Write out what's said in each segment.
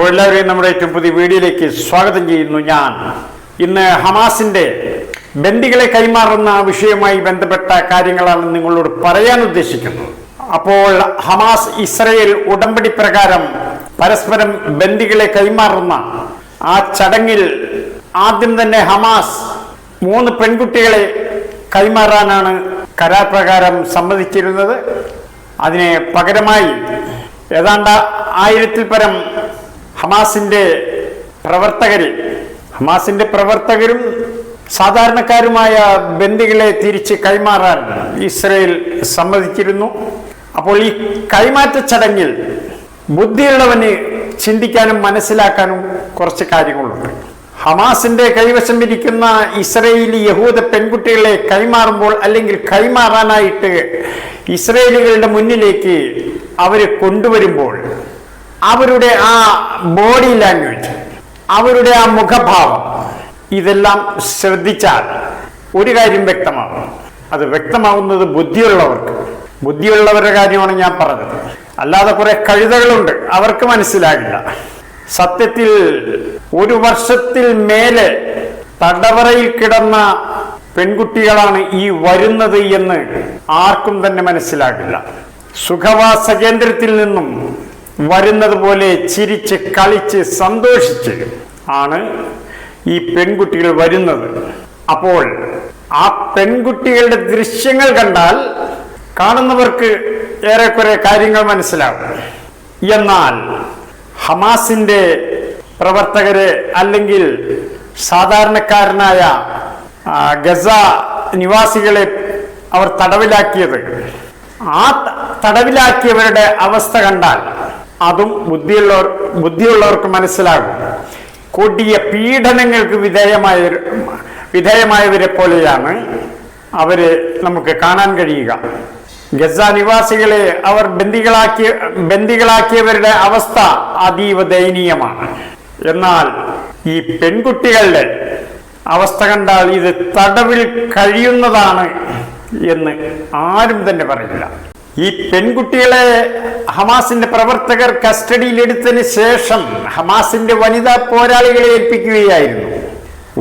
എല്ലാവരെയും നമ്മുടെ ഏറ്റവും പുതിയ വീഡിയോയിലേക്ക് സ്വാഗതം ചെയ്യുന്നു. ഞാൻ ഇന്ന് ഹമാസിന്റെ ബന്ദികളെ കൈമാറുന്ന വിഷയവുമായി ബന്ധപ്പെട്ട കാര്യങ്ങളാണ് നിങ്ങളോട് പറയാൻ ഉദ്ദേശിക്കുന്നത്. അപ്പോൾ ഹമാസ് ഇസ്രയേൽ ഉടമ്പടി പ്രകാരം പരസ്പരം ബന്ദികളെ കൈമാറുന്ന ആ ചടങ്ങിൽ ആദ്യം തന്നെ ഹമാസ് 3 പെൺകുട്ടികളെ കൈമാറാനാണ് കരാർ പ്രകാരം സമ്മതിച്ചിരുന്നത്. അതിന് പകരമായി ഏതാണ്ട് 1000-ൽ പരം ഹമാസിന്റെ പ്രവർത്തകരും സാധാരണക്കാരുമായ ബന്ദികളെ തിരിച്ച് കൈമാറാൻ ഇസ്രയേൽ സമ്മതിച്ചിരുന്നു. അപ്പോൾ ഈ കൈമാറ്റ ചടങ്ങിൽ ബുദ്ധിയുള്ളവന് ചിന്തിക്കാനും മനസ്സിലാക്കാനും കുറച്ച് കാര്യങ്ങളുണ്ട്. ഹമാസിന്റെ കൈവശം ഇരിക്കുന്ന ഇസ്രയേലി യഹൂദ പെൺകുട്ടികളെ കൈമാറുമ്പോൾ അല്ലെങ്കിൽ കൈമാറാനായിട്ട് ഇസ്രയേലികളുടെ മുന്നിലേക്ക് അവരെ കൊണ്ടുവരുമ്പോൾ അവരുടെ ആ ബോഡി ലാംഗ്വേജ്, അവരുടെ ആ മുഖഭാവം, ഇതെല്ലാം ശ്രദ്ധിച്ചാൽ ഒരു കാര്യം വ്യക്തമാകും. അത് വ്യക്തമാവുന്നത് ബുദ്ധിയുള്ളവരുടെ കാര്യമാണ് ഞാൻ പറഞ്ഞത്. അല്ലാതെ കുറെ കഴുതകളുണ്ട്, അവർക്ക് മനസ്സിലാകില്ല. സത്യത്തിൽ 1 വർഷത്തിൽ മേലെ തടവറയിൽ കിടന്ന പെൺകുട്ടികളാണ് ഈ വരുന്നത് എന്ന് ആർക്കും തന്നെ മനസ്സിലാകില്ല. സുഖവാസ കേന്ദ്രത്തിൽ നിന്നും വരുന്നത് പോലെ ചിരിച്ച് കളിച്ച് സന്തോഷിച്ച് ആണ് ഈ പെൺകുട്ടികൾ വരുന്നത്. അപ്പോൾ ആ പെൺകുട്ടികളുടെ ദൃശ്യങ്ങൾ കണ്ടാൽ കാണുന്നവർക്ക് ഏറെക്കുറെ കാര്യങ്ങൾ മനസ്സിലാവും. എന്നാൽ ഹമാസിന്റെ പ്രവർത്തകരെ അല്ലെങ്കിൽ സാധാരണക്കാരനായ ഗസ നിവാസികളെ അവർ തടവിലാക്കിയത്, ആ തടവിലാക്കിയവരുടെ അവസ്ഥ കണ്ടാൽ അതും ബുദ്ധിയുള്ളവർക്ക് മനസ്സിലാകും. കൊടിയ പീഡനങ്ങൾക്ക് വിധേയമായവരെ പോലെയാണ് അവരെ നമുക്ക് കാണാൻ കഴിയുക. ഗസ നിവാസികളെ അവർ ബന്ദികളാക്കിയവരുടെ അവസ്ഥ അതീവ ദയനീയമാണ്. എന്നാൽ ഈ പെൺകുട്ടികളുടെ അവസ്ഥ കണ്ടാൽ ഇത് തടവിൽ കഴിയുന്നതാണ് എന്ന് ആരും തന്നെ പറയില്ല. ഈ പെൺകുട്ടികളെ ഹമാസിന്റെ പ്രവർത്തകർ കസ്റ്റഡിയിലെടുത്തതിന് ശേഷം ഹമാസിന്റെ വനിതാ പോരാളികളെ ഏൽപ്പിക്കുകയായിരുന്നു.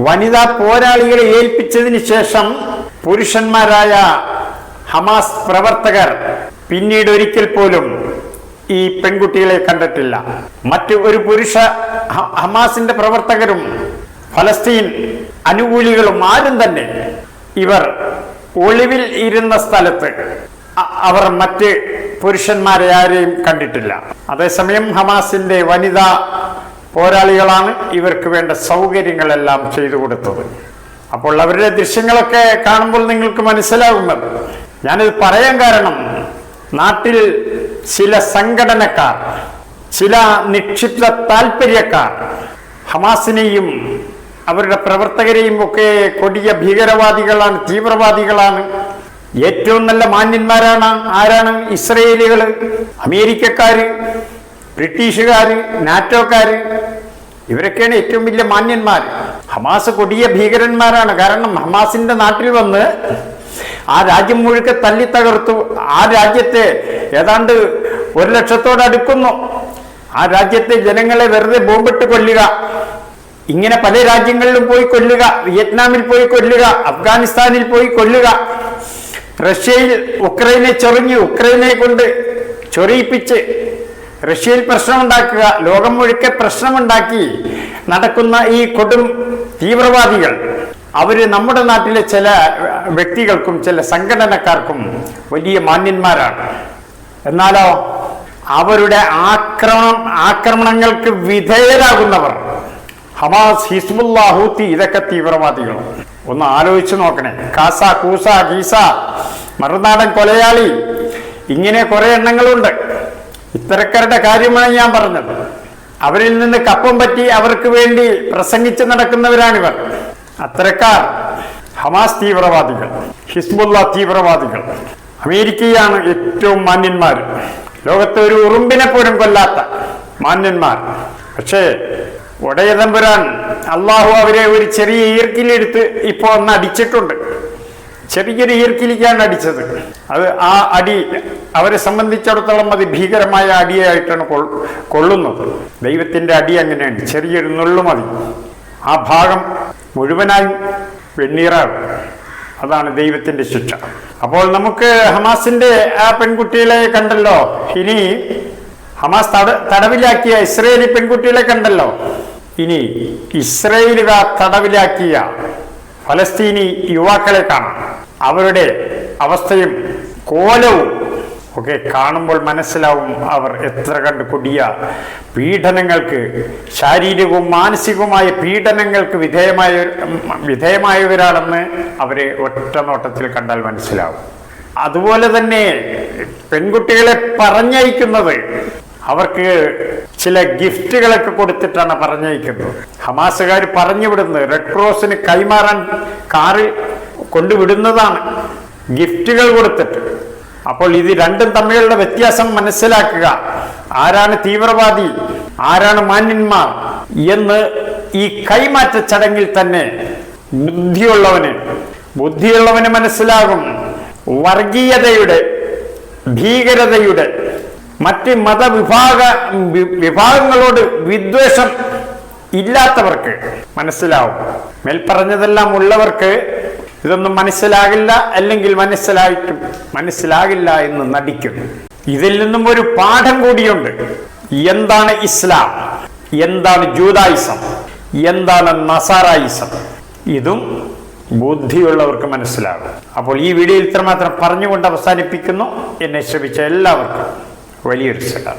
വനിതാ പോരാളികളെ ഏൽപ്പിച്ചതിന് ശേഷം പുരുഷന്മാരായ ഹമാസ് പ്രവർത്തകർ പിന്നീട് ഒരിക്കൽ പോലും ഈ പെൺകുട്ടികളെ കണ്ടിട്ടില്ല. മറ്റു ഒരു പുരുഷ ഹമാസിന്റെ പ്രവർത്തകരും ഫലസ്തീൻ അനുകൂലികളും ആരും തന്നെ ഇവർ ഒളിവിൽ ഇരുന്ന സ്ഥലത്ത് അവർ മറ്റ് പുരുഷന്മാരെ ആരെയും കണ്ടിട്ടില്ല. അതേസമയം ഹമാസിന്റെ വനിതാ പോരാളികളാണ് ഇവർക്ക് വേണ്ട സൗകര്യങ്ങളെല്ലാം ചെയ്തു കൊടുത്തത്. അപ്പോൾ അവരുടെ ദൃശ്യങ്ങളൊക്കെ കാണുമ്പോൾ നിങ്ങൾക്ക് മനസ്സിലാകുന്നത്. ഞാനിത് പറയാൻ കാരണം, നാട്ടിൽ ചില സംഘടനക്കാർ, ചില നിക്ഷിപ്ത താല്പര്യക്കാർ ഹമാസിനെയും അവരുടെ പ്രവർത്തകരെയും ഒക്കെ കൊടിയ ഭീകരവാദികളാണ്, തീവ്രവാദികളാണ്. ഏറ്റവും നല്ല ആരാണ്? ഇസ്രയേലികൾ, അമേരിക്കക്കാര്, ബ്രിട്ടീഷുകാര്, നാറ്റോക്കാര്, ഇവരൊക്കെയാണ് ഏറ്റവും വലിയ മാന്യന്മാർ. ഹമാസ് കൊടിയ ഭീകരന്മാരാണ്. കാരണം ഹമാസിന്റെ നാട്ടിൽ വന്ന് ആ രാജ്യം മുഴുക്കെ തല്ലി തകർത്തു. ആ രാജ്യത്തെ ഏതാണ്ട് 1 ലക്ഷത്തോടടുക്കുന്നു. ആ രാജ്യത്തെ ജനങ്ങളെ വെറുതെ ബോംബിട്ട് കൊല്ലുക, ഇങ്ങനെ പല രാജ്യങ്ങളിലും പോയി കൊല്ലുക, വിയറ്റ്നാമിൽ പോയി കൊല്ലുക, അഫ്ഗാനിസ്ഥാനിൽ പോയി കൊല്ലുക, റഷ്യയിൽ ഉക്രൈനെ ഉക്രൈനെ കൊണ്ട് ചൊറിയിപ്പിച്ച് റഷ്യയിൽ പ്രശ്നമുണ്ടാക്കുക, ലോകം മുഴുക്കെ പ്രശ്നമുണ്ടാക്കി നടക്കുന്ന ഈ കൊടും തീവ്രവാദികൾ അവര് നമ്മുടെ നാട്ടിലെ ചില വ്യക്തികൾക്കും ചില സംഘടനക്കാർക്കും വലിയ മാന്യന്മാരാണ്. എന്നാലോ അവരുടെ ആക്രമണങ്ങൾക്ക് വിധേയരാകുന്നവർ ഹമാസ്, ഹിസ്ബുള്ള, ഹൂത്തി, ഇതൊക്കെ തീവ്രവാദികൾ. ഒന്ന് ആലോചിച്ച് നോക്കണേ. കാസ, കൂസ, ഗീസ, മറുനാടൻ കൊലയാളി, ഇങ്ങനെ കുറെ എണ്ണങ്ങളുണ്ട്. ഇത്തരക്കാരുടെ കാര്യമാണ് ഞാൻ പറഞ്ഞത്. അവരിൽ നിന്ന് കപ്പം പറ്റി അവർക്ക് വേണ്ടി പ്രസംഗിച്ച് നടക്കുന്നവരാണിവർ. അത്തരക്കാർ ഹമാസ് തീവ്രവാദികൾ, ഹിസ്ബുള്ള തീവ്രവാദികൾ. അമേരിക്കയാണ് ഏറ്റവും മാന്യന്മാർ, ലോകത്തെ ഒരു ഉറുമ്പിനെ പോലും കൊല്ലാത്ത മാന്യന്മാർ. പക്ഷേ ഒടയതമ്പുരാൻ അള്ളാഹു അവരെ ഒരു ചെറിയ ഈർക്കിലെടുത്ത് ഇപ്പോൾ ഒന്ന് അടിച്ചിട്ടുണ്ട്. ചെറിയൊരു ഈർക്കിലിക്കാണ് അടിച്ചത്. അത് ആ അടി അവരെ സംബന്ധിച്ചിടത്തോളം അത് ഭീകരമായ അടിയായിട്ടാണ് കൊള്ളുന്നത്. ദൈവത്തിൻ്റെ അടി അങ്ങനെയാണ്, ചെറിയൊരു നുള്ളു മതി, ആ ഭാഗം മുഴുവനായി വെണ്ണീറാകും. അതാണ് ദൈവത്തിൻ്റെ ശിക്ഷ. അപ്പോൾ നമുക്ക് ഹമാസിന്റെ ആ പെൺകുട്ടികളെ കണ്ടല്ലോ, ഇനി ഹമാസ് തടവിലാക്കിയ ഇസ്രയേലി പെൺകുട്ടികളെ കണ്ടല്ലോ, ഇനി ഇസ്രയേലുകാർ തടവിലാക്കിയ ഫലസ്തീനി യുവാക്കളെ കാണാം. അവരുടെ അവസ്ഥയും കോലവും ഒക്കെ കാണുമ്പോൾ മനസ്സിലാവും അവർ എത്ര കണ്ട് കൊടിയ പീഡനങ്ങൾക്ക്, ശാരീരികവും മാനസികവുമായ പീഡനങ്ങൾക്ക് വിധേയമായവരാണെന്ന് അവരെ ഒറ്റ നോട്ടത്തിൽ കണ്ടാൽ മനസ്സിലാവും. അതുപോലെ തന്നെ പെൺകുട്ടികളെ പറഞ്ഞയക്കുന്നത് അവർക്ക് ചില ഗിഫ്റ്റുകളൊക്കെ കൊടുത്തിട്ടാണ് പറഞ്ഞയക്കുന്നത്. ഹമാസുകാർ പറഞ്ഞുവിടുന്നത് റെഡ് ക്രോസിന് കൈമാറാൻ കാറിൽ കൊണ്ടുവിടുന്നതാണ്, ഗിഫ്റ്റുകൾ കൊടുത്തിട്ട്. അപ്പോൾ ഇത് രണ്ടും തമ്മിലുള്ള വ്യത്യാസം മനസ്സിലാക്കുക. ആരാണ് തീവ്രവാദി, ആരാണ് മാന്യന്മാർ എന്ന് ഈ കൈമാറ്റ ചടങ്ങിൽ തന്നെ ബുദ്ധിയുള്ളവന് മനസ്സിലാകും. വർഗീയതയുടെ, ഭീകരതയുടെ, മറ്റ് വിഭാഗങ്ങളോട് വിദ്വേഷം ഇല്ലാത്തവർക്ക് മനസ്സിലാവും. മേൽപ്പറഞ്ഞതെല്ലാം ഉള്ളവർക്ക് ഇതൊന്നും മനസ്സിലാകില്ല, അല്ലെങ്കിൽ മനസ്സിലാകില്ല എന്ന് നടിക്കുന്നു. ഇതിൽ നിന്നും ഒരു പാഠം കൂടിയുണ്ട്. എന്താണ് ഇസ്ലാം, എന്താണ് ജൂതായിസം, എന്താണ് നസാറായിസം, ഇതും ബുദ്ധിയുള്ളവർക്ക് മനസ്സിലാകും. അപ്പോൾ ഈ വീഡിയോയിൽ ഇത്രമാത്രം പറഞ്ഞുകൊണ്ട് അവസാനിപ്പിക്കുന്നു. എന്നെ ശ്രമിച്ച എല്ലാവർക്കും വലിയൊരു സലാം.